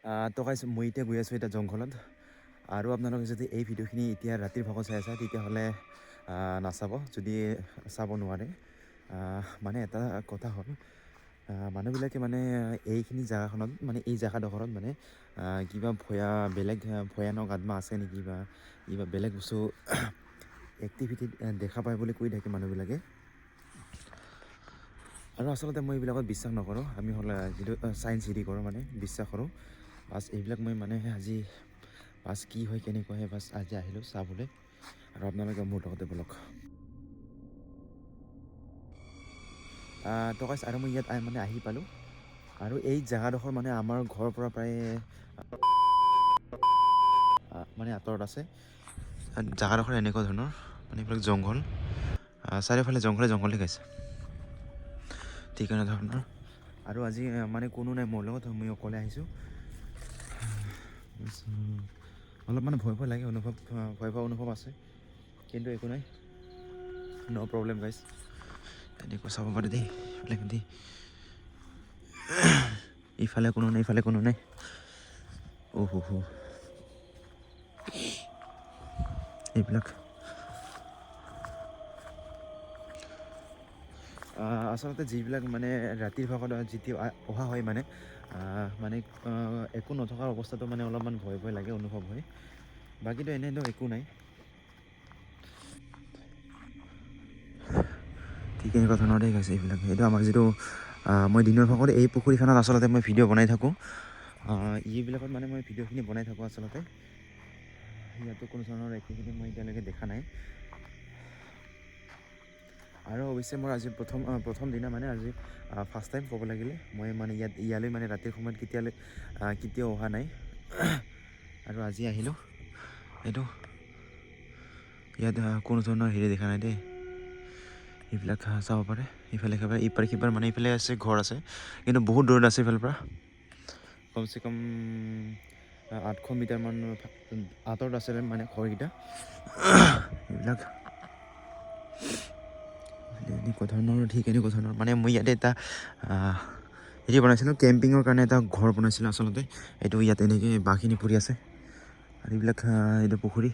তো গাইছ মই এতিয়া গৈ আছোঁ এতিয়া জংঘলত আৰু আপোনালোকে যদি এই ভিডিঅ'খিনি এতিয়া ৰাতিৰ ভাগত চাই আছে তেতিয়াহ'লে নাচাব যদি চাব নোৱাৰে মানে এটা কথা হ'ল মানুহবিলাকে মানে এইখিনি জেগাখনত মানে এই জেগাডোখৰত মানে কিবা বেলেগ ভয়ানক আত্মা আছে নেকি বা কিবা বেলেগ বস্তু এক্টিভিটি দেখা পায় বুলি কৈ থাকে মানুহবিলাকে আৰু আচলতে মই এইবিলাকত বিশ্বাস নকৰোঁ আমি হ'লে যিটো চায়েন্স হেৰি কৰোঁ মানে বিশ্বাস কৰোঁ বাছ এইবিলাক মই মানে আজি বাছ কি হয় কেনেকুৱা হয় বাছ আজি আহিলোঁ চাবলৈ আৰু আপোনালোকে মোৰ লগতে বলক তো গাইছ আৰু মই ইয়াত মানে আহি পালোঁ আৰু এই জেগাডোখৰ মানে আমাৰ ঘৰৰ পৰা প্ৰায় মানে আঁতৰত আছে জেগাডোখৰ এনেকুৱা ধৰণৰ মানে এইবিলাক জংঘল চাৰিওফালে জংঘলে গাইছে ঠিক এনে ধৰণৰ আৰু আজি মানে কোনো নাই মোৰ লগত মই অকলে আহিছোঁ অলপ মানে ভয় লাগে ভয় অনুভৱ আছে কিন্তু একো নাই ন' প্ৰব্লেম গাইছ এনেকুৱা চাব পাৰি দেই ইফালে কোনো নাই এইবিলাক আচলতে যিবিলাক মানে ৰাতিৰ ভাগত যেতিয়া অহা হয় মানে একো নথকাৰ অৱস্থাটো মানে অলপমান ভয় লাগে অনুভৱ হয় বাকীতো এনেতো একো নাই ঠিক এনেকুৱা ধৰণতে গাইছে এইবিলাক এইটো আমাৰ যিটো মই দিনৰ ভাগত এই পুখুৰীখনত আচলতে মই ভিডিঅ' বনাই থাকোঁ এইবিলাকত মানে মই ভিডিঅ'খিনি বনাই থাকোঁ আচলতে ইয়াতো কোনো ধৰণৰ এক্টিভিটি মই এতিয়ালৈকে দেখা নাই আৰু অৱশ্যে মোৰ আজি প্ৰথম দিনা মানে আজি ফাৰ্ষ্ট টাইম ক'ব লাগিলে মই মানে ইয়ালৈ মানে ৰাতিৰ সময়ত কেতিয়াও অহা নাই আৰু আজি আহিলোঁ এইটো ইয়াত কোনো ধৰণৰ হেৰি দেখা নাই দেই এইবিলাক চাব পাৰে ইফালে সিপাৰ মানে ইফালে আছে ঘৰ আছে কিন্তু বহুত দূৰত আছে ইফালৰ পৰা কমচে কম 800 মিটাৰমান আঁতৰত আছে মানে ঘৰকেইটা এইবিলাক এনেকুৱা ধৰণৰ মানে মই ইয়াতে এটা হেৰি বনাইছিলোঁ কেম্পিঙৰ কাৰণে এটা ঘৰ বনাইছিলোঁ আচলতে এইটো ইয়াত এনেকৈ বাঁহখিনি পৰি আছে আৰু এইবিলাক এইটো পুখুৰী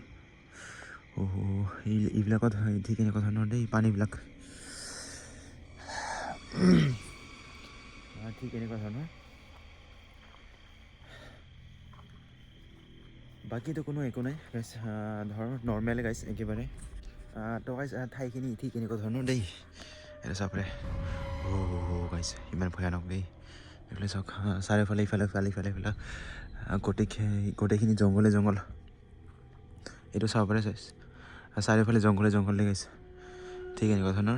এইবিলাকত ঠিক এনেকুৱা ধৰণৰ দেই পানীবিলাক ঠিক এনেকুৱা ধৰণৰ বাকীতো একো নাই গাইছ ধৰ নৰ্মেল গাইছ একেবাৰে তো গাইছ ঠাইখিনি ঠিক এনেকুৱা ধৰণৰ দেই এইটো চাব পাৰে গাইছ ইমান ভয়ানক দেই এইফালে চাওক চাৰিওফালে ইফালে গোটেইখিনি জংঘল এইটো চাব পাৰে চাৰিওফালে জংঘলে গাইছে ঠিক এনেকুৱা ধৰণৰ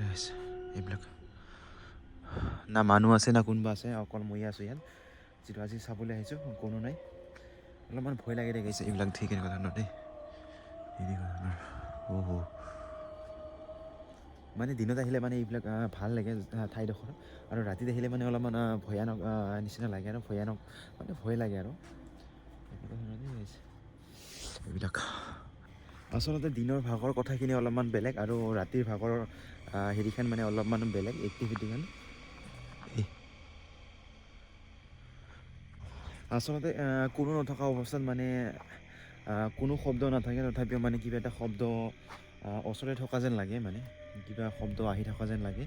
গাইছে এইবিলাক না মানুহ আছে না কোনোবা আছে অকল মই আছোঁ ইয়াত যিটো আজি চাবলৈ আহিছোঁ কোনো নাই অলপমান ভয় লাগে দে গাইছে এইবিলাক ঠিক এনেকুৱা ধৰণৰ দেই মানে দিনত আহিলে মানে এইবিলাক ভাল লাগে ঠাইডোখৰ আৰু ৰাতিত আহিলে মানে অলপমান ভয়ানক নিচিনা লাগে আৰু ভয় লাগে আৰু এনেকুৱা ধৰণে গাইছে এইবিলাক আচলতে দিনৰ ভাগৰ কথাখিনি অলপমান বেলেগ আৰু ৰাতিৰ ভাগৰ হেৰিখন মানে অলপমান বেলেগ এক্টিভিটিখন আচলতে কোনো নথকা অৱস্থাত মানে কোনো শব্দ নাথাকে তথাপিও মানে কিবা এটা শব্দ ওচৰতে থকা যেন লাগে মানে কিবা শব্দ আহি থকা যেন লাগে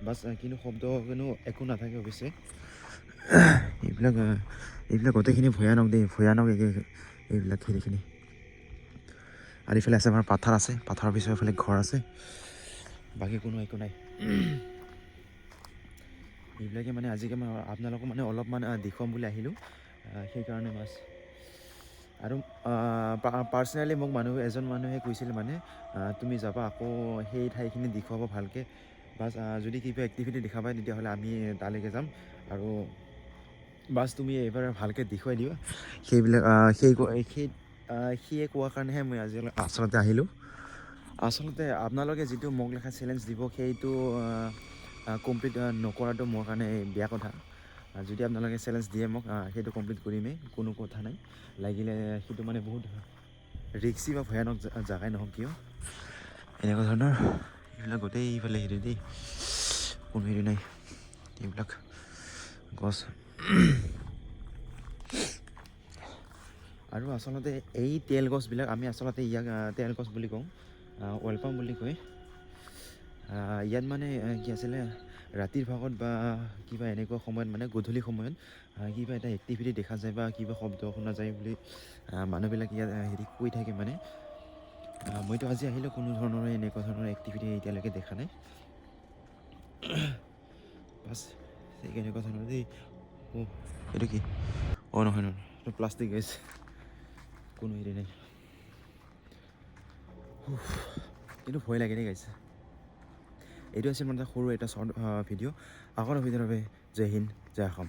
বাছ কিন্তু শব্দ একো নাথাকে অৱশ্যে এইবিলাক গোটেইখিনি ভয়ানক দেই এইবিলাক হেৰিখিনি আৰু ইফালে আছে আমাৰ পাথাৰ আছে পাথাৰৰ পিছৰ ফালে ঘৰ আছে বাকী একো নাই এইবিলাকে মানে আজিকালি মই আপোনালোকক মানে অলপমান দেখুৱাম বুলি আহিলোঁ সেইকাৰণে বাছ আৰু পাৰ্চনেলি মোক এজন মানুহে কৈছিল মানে তুমি যাবা আকৌ সেই ঠাইখিনি দেখুৱাব ভালকৈ বাছ যদি কিবা এক্টিভিটি দেখা পায় তেতিয়াহ'লে আমি তালৈকে যাম আৰু বাছ তুমি এইবাৰ ভালকৈ দেখুৱাই দিবা সেইবিলাক সিয়ে কোৱাৰ কাৰণেহে মই আজি আচলতে আহিলোঁ আচলতে আপোনালোকে যিটো মোক লেখা চেলেঞ্জ দিব সেইটো কমপ্লিট নকৰাটো মোৰ কাৰণে বেয়া কথা যদি আপোনালোকে চেলেঞ্জ দিয়ে মোক সেইটো কমপ্লিট কৰিমেই কোনো কথা নাই লাগিলে সেইটো মানে বহুত ৰিক্সি বা ভয়ানক জেগাই নহওক কিয় এনেকুৱা ধৰণৰ এইবিলাক গোটেই ইফালে হেৰি দেই কোনো হেৰি নাই এইবিলাক গছ আৰু আচলতে এই তেল গছবিলাক আমি আচলতে ইয়াক তেল গছ বুলি কওঁ, অইল পাম বুলি কয়। ইয়াত মানে কি আছিলে ৰাতিৰ ভাগত বা কিবা এনেকুৱা সময়ত মানে গধূলি সময়ত কিবা এটা এক্টিভিটি দেখা যায় বা কিবা শব্দ শুনা যায় বুলি মানুহবিলাক ইয়াত হেৰি কৈ থাকে মানে। মইতো আজি আহিলেও কোনো ধৰণৰ এনেকুৱা ধৰণৰ এক্টিভিটি এতিয়ালৈকে দেখা নাই। বাছ কেনেকুৱা ধৰণৰ দেই। এইটো কি? নহয় এইটো প্লাষ্টিক গৈছে, কোনো হেৰি নাই। কিন্তু ভয় লাগে দেই গাইছে। এইটো আছিল মানে সৰু এটা শ্বৰ্ট ভিডিঅ'। আগৰ ভিডিঅ'ৰ বাবে জয় হিন্দ, জয় অসম।